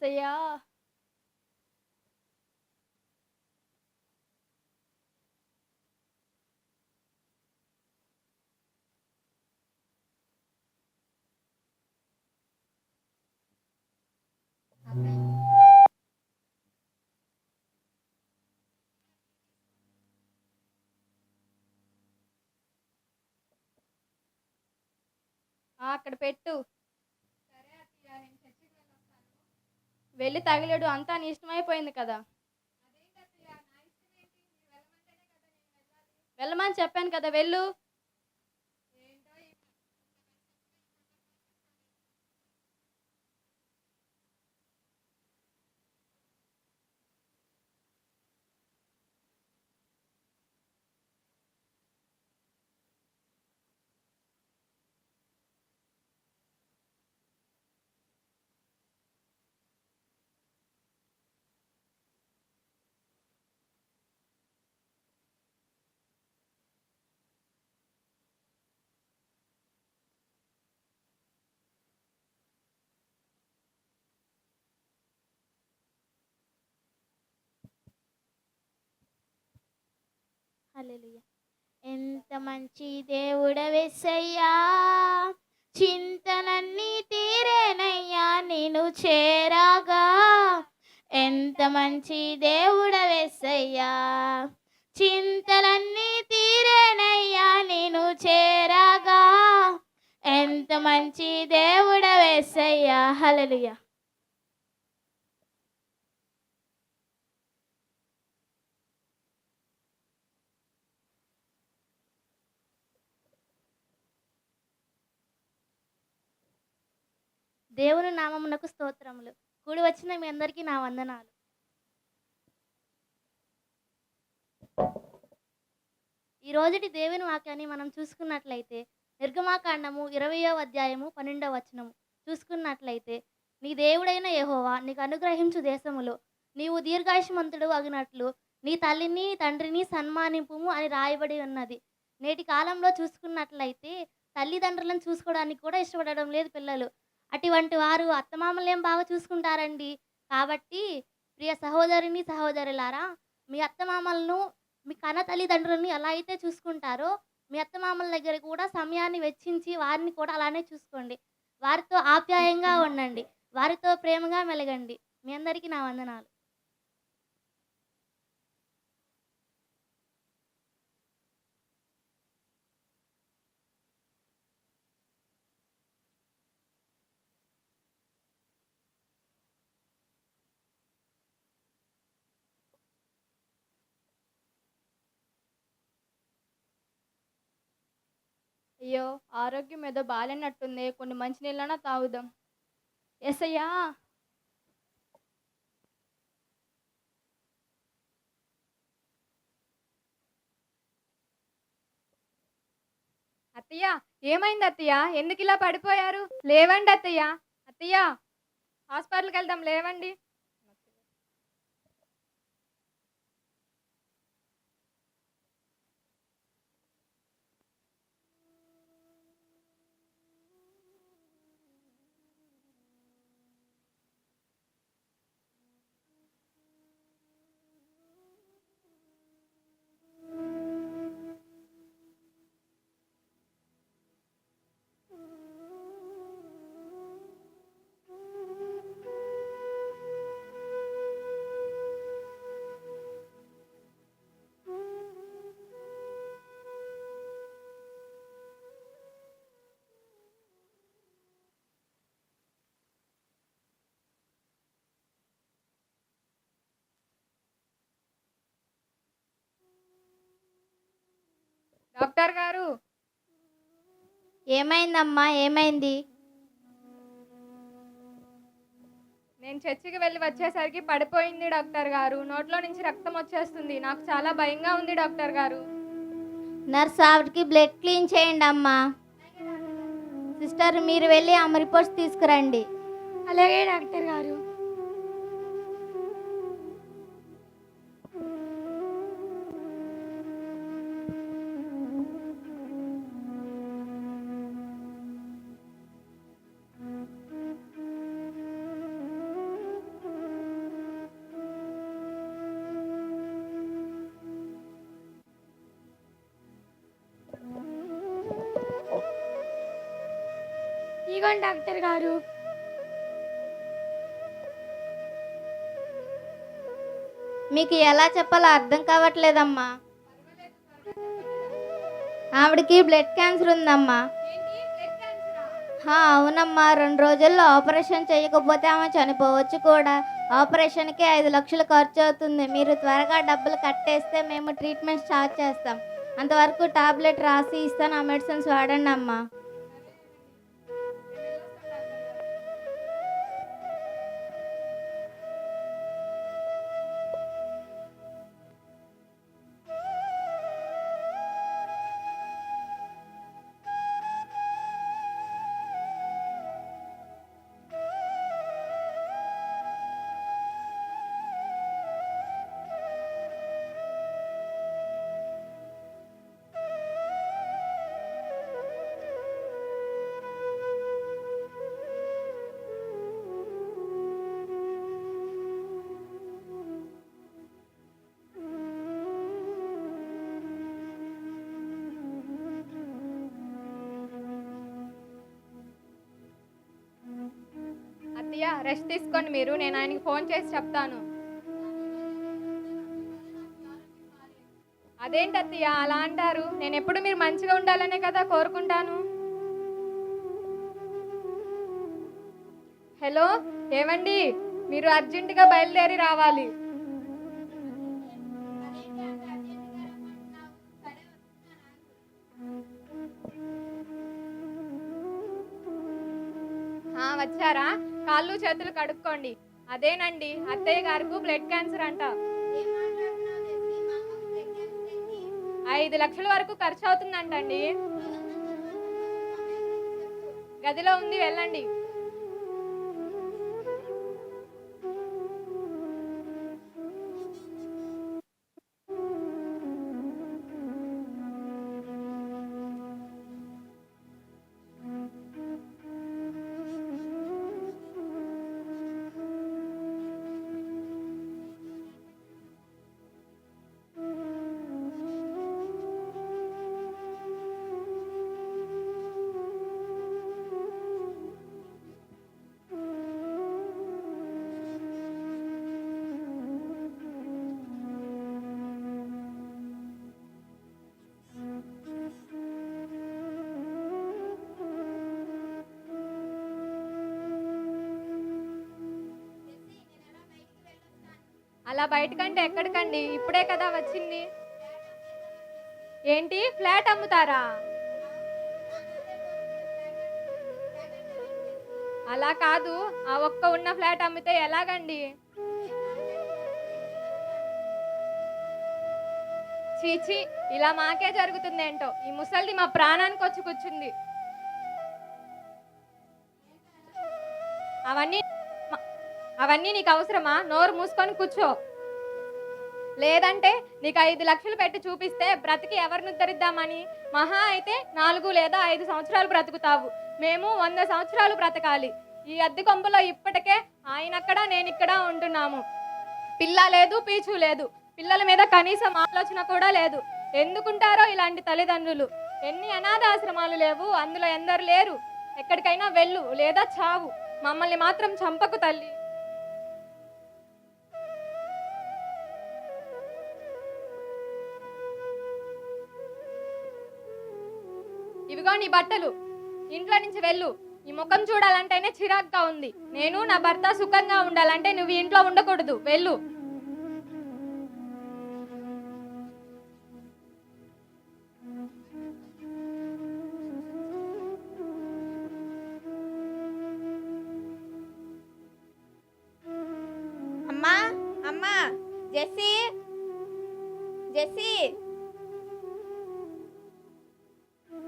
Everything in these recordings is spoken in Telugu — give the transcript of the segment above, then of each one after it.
యేసయ్యా! అక్కడ పెట్టు. వెళ్లి తగిలేడు అంతా నీ ఇష్టమైపోయింది కదా! వెళ్ళమని చెప్పాను కదా! వెళ్ళు. హల్లెలూయా. ఎంత మంచి దేవుడవేసయ్యా, చింతలన్నీ తీరేనయ్యా నిన్ను చేరాగా. ఎంత మంచి దేవుడవేసయ్యా, చింతలన్నీ తీరేనయ్యా నిన్ను చేరాగా. ఎంత మంచి దేవుడవేసయ్యా. హల్లెలూయా. దేవుని నామమునకు స్తోత్రములు. కూడి వచ్చిన మీ అందరికీ నా వందనాలు. ఈ రోజుటి దేవుని వాక్యాన్ని మనం చూసుకున్నట్లయితే నిర్గమాకాండము 20వ అధ్యాయము 12వ వచనము చూసుకున్నట్లయితే, నీ దేవుడైన యెహోవా నీకు అనుగ్రహించు దేశములో నీవు దీర్ఘాయుష్మంతుడు అగినట్లు నీ తల్లిని తండ్రిని సన్మానింపుము అని రాయబడి ఉన్నది. నేటి కాలంలో చూసుకున్నట్లయితే తల్లిదండ్రులను చూసుకోవడానికి కూడా ఇష్టపడడం లేదు పిల్లలు. అటువంటి వారు అత్తమామలు ఏం బాగా చూసుకుంటారండి. కాబట్టి ప్రియ సహోదరిని సహోదరులారా, మీ అత్తమామలను మీ కన్న తల్లిదండ్రులని ఎలా అయితే చూసుకుంటారో మీ అత్తమామల దగ్గర కూడా సమయాన్ని వెచ్చించి వారిని కూడా అలానే చూసుకోండి. వారితో ఆప్యాయంగా ఉండండి. వారితో ప్రేమగా మెలగండి. మీ అందరికీ నా వందనాలు. అయ్యో! ఆరోగ్యం ఏదో బాలేనట్టుందే. కొన్ని మంచినీళ్ళన్నా తాగుదాం. యేసయ్యా! అత్తయ్య, ఏమైంది అత్తయ్య? ఎందుకిలా పడిపోయారు? లేవండి అత్తయ్య. అత్తయ్య, హాస్పిటల్‌కెళ్దాం లేవండి. డాక్టర్ గారు, ఏమైందమ్మా? ఏమైంది? నేను చర్చికి వెళ్ళి వచ్చేసరికి పడిపోయింది డాక్టర్ గారు. నోట్లో నుంచి రక్తం వచ్చేస్తుంది. నాకు చాలా భయంగా ఉంది డాక్టర్ గారు. నర్స్ ఆవిడకి బ్లడ్ క్లీన్ చేయండి అమ్మా. సిస్టర్ మీరు వెళ్ళి ఆమె రిపోర్ట్స్ తీసుకురండి. అలాగే డాక్టర్ గారు. ఇదిగోండి డాక్టర్ గారు. మీకు ఎలా చెప్పాలో అర్థం కావట్లేదమ్మా. ఆవిడకి బ్లడ్ క్యాన్సర్ ఉందమ్మా. అవునమ్మా, 2 రోజుల్లో ఆపరేషన్ చేయకపోతే ఆమె చనిపోవచ్చు కూడా. ఆపరేషన్కి 5 లక్షలు ఖర్చు అవుతుంది. మీరు త్వరగా డబ్బులు కట్టేస్తే మేము ట్రీట్మెంట్ స్టార్ట్ చేస్తాం. అంతవరకు టాబ్లెట్ రాసి ఇస్తాను, ఆ మెడిసిన్స్ వాడండి అమ్మా. అత్తయ్య రెస్ట్ తీసుకోండి మీరు, నేను ఆయనకి ఫోన్ చేసి చెప్తాను. అదేంటి అత్తయ్య అలా అంటారు? నేను ఎప్పుడు మీరు మంచిగా ఉండాలనే కదా కోరుకుంటాను. హలో, ఏమండి, మీరు అర్జెంటుగా బయలుదేరి రావాలి. వచ్చారా? కాళ్ళు చేతులు కడుక్కోండి. అదేనండి, అత్తయ్య గారికి బ్లడ్ క్యాన్సర్ అంట. 5 లక్షల వరకు ఖర్చు అవుతుందంటండి. గదిలో ఉంది, వెళ్ళండి. అలా బయటకంటే ఎక్కడికండి? ఇప్పుడే కదా వచ్చింది. ఏంటి, ఫ్లాట్ అమ్ముతారా? అలా కాదు, ఆ ఒక్క ఉన్న ఫ్లాట్ అమ్మితే ఎలాగండి? చీచి, ఇలా మాకే జరుగుతుంది ఏంటో. ఈ ముసల్ది మా ప్రాణానికి వచ్చి కూర్చుంది. అవన్నీ నీకు అవసరమా? నోరు మూసుకొని కూర్చో. లేదంటే నీకు 5 లక్షలు పెట్టి చూపిస్తే బ్రతికి ఎవరిని ఉద్ధరిద్దామని? మహా అయితే 4 లేదా 5 సంవత్సరాలు బ్రతుకుతావు. మేము 100 సంవత్సరాలు బ్రతకాలి. ఈ అద్దె కొంపలో ఇప్పటికే ఆయనక్కడ నేనిక్కడ ఉంటున్నాము. పిల్ల లేదు, పీచు లేదు. పిల్లల మీద కనీసం ఆలోచన కూడా లేదు. ఎందుకుంటారో ఇలాంటి తల్లిదండ్రులు. ఎన్ని అనాథాశ్రమాలు లేవు, అందులో ఎందరు లేరు. ఎక్కడికైనా వెళ్ళు లేదా చావు, మమ్మల్ని మాత్రం చంపకు తల్లి. ఇవిగో నీ బట్టలు, ఇంట్లో నుంచి వెళ్ళు. ఈ ముఖం చూడాలంటేనే చిరాగ్గా ఉంది. నేను నా భర్త సుఖంగా ఉండాలంటే నువ్వు ఇంట్లో ఉండకూడదు, వెళ్ళు. అమ్మా అమ్మా, జెస్సీ జెస్సీ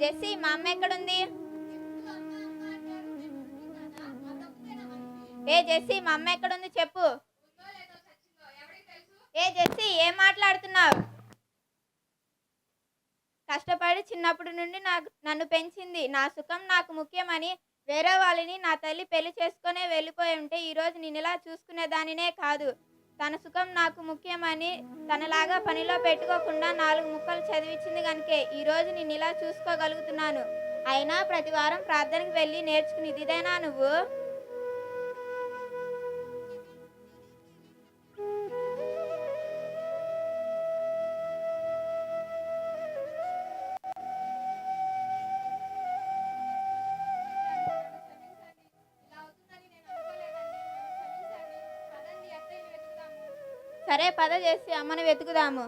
జెస్సీ, మా అమ్మ ఎక్కడుంది? ఏ జెస్సీ, మా అమ్మ ఎక్కడుంది చెప్పు. ఏ జెస్సీ, ఏం మాట్లాడుతున్నావు? కష్టపడి చిన్నప్పటి నుండి నన్ను పెంచింది. నా సుఖం నాకు ముఖ్యమని వేరే వాళ్ళని నా తల్లి పెళ్లి చేసుకునే వెళ్ళిపోయి ఉంటే ఈరోజు నేను ఇలా చూసుకునేదానినే కాదు. తన సుఖం నాకు ముఖ్యమని తనలాగా పనిలో పెట్టుకోకుండా 4 ముక్కలు చదివించింది కనుకే ఈరోజు నేను ఇలా చూసుకోగలుగుతున్నాను. అయినా ప్రతి వారం ప్రార్థనకి వెళ్ళి నేర్చుకునేది ఇదేనా నువ్వు? సరే పద చేసి అమ్మని వెతుకుదాము.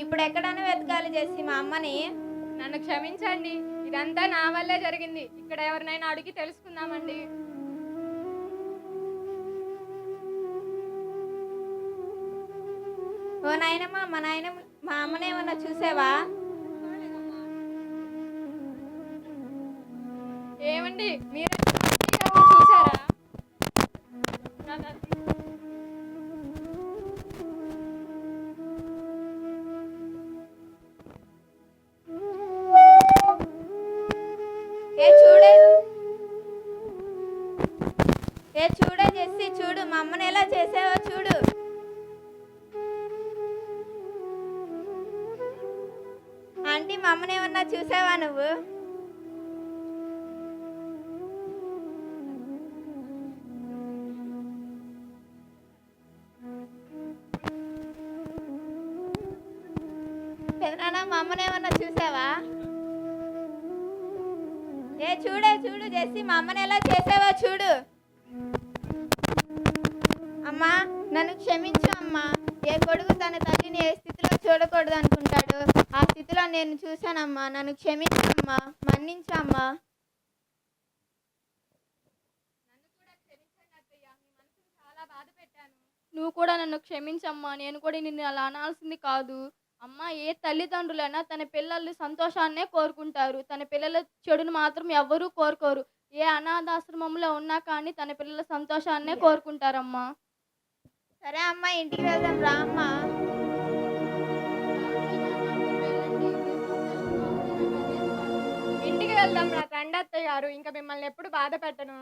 ఇప్పుడు ఎక్కడైనా వెతకాలి చేసి మా అమ్మని. నన్ను క్షమించండి, ఇదంతా నా వల్లే జరిగింది. ఇక్కడ ఎవరినైనా అడిగి తెలుసుకుందామండి. ఓ నాయనమ్మ, మా అమ్మనేమన్నా చూసావా? ఏమండి మీరు చూసారా? చూడే జెస్సీ, చూడు మా అమ్మని ఎలా చేసావో చూడు. ఆంటీ, మా అమ్మని ఏమన్నా చూసావా నువ్వు? పెదనాన్న, మా అమ్మని ఏమన్నా చూసావా? చూడు జెస్సీ, మా అమ్మని ఎలా చేసావో చూడు. అమ్మా, నన్ను క్షమించు అమ్మా. ఏ కొడుకు తన తల్లిని ఏ స్థితిలో చూడకూడదు అనుకుంటాడు, ఆ స్థితిలో నేను చూశానమ్మా. నన్ను క్షమించమ్మా, మన్నించమ్మా. నువ్వు కూడా నన్ను క్షమించమ్మా. నేను కూడా నిన్ను అలా అనాల్సింది కాదు. అమ్మ, ఏ తల్లిదండ్రులైనా తన పిల్లల సంతోషాన్నే కోరుకుంటారు. తన పిల్లల చెడును మాత్రం ఎవ్వరూ కోరుకోరు. ఏ అనాథాశ్రమంలో ఉన్నా కానీ తన పిల్లల సంతోషాన్నే కోరుకుంటారమ్మా. సరే అమ్మా, ఇంటికి వెళ్దాం రా అమ్మా. ఇంటికి వెళ్దాం రా తండ్రి అత్తయ్య గారు. ఇంకా మిమ్మల్ని ఎప్పుడు బాధ పెట్టను.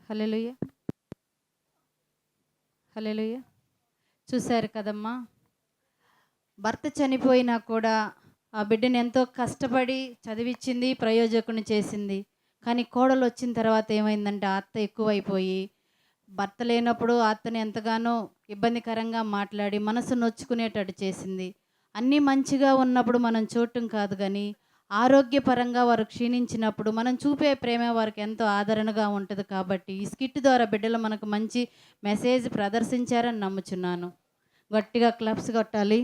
హల్లెలూయా, హల్లెలూయా. చూశారు కదమ్మా, భర్త చనిపోయినా కూడా ఆ బిడ్డను ఎంతో కష్టపడి చదివించింది, ప్రయోజకుని చేసింది. కానీ కోడలు వచ్చిన తర్వాత ఏమైందంటే అత్త ఎక్కువైపోయి భర్త లేనప్పుడు అత్తని ఎంతగానో ఇబ్బందికరంగా మాట్లాడి మనసు నొచ్చుకునేటట్టు చేసింది. అన్నీ మంచిగా ఉన్నప్పుడు మనం చూడటం కాదు, కానీ ఆరోగ్యపరంగా వారు క్షీణించినప్పుడు మనం చూపే ప్రేమ వారికి ఎంతో ఆదరణగా ఉంటుంది. కాబట్టి ఈ స్కిట్ ద్వారా బిడ్డలు మనకు మంచి మెసేజ్ ప్రదర్శించారని నమ్ముచున్నాను. గట్టిగా క్లబ్స్ కొట్టాలి.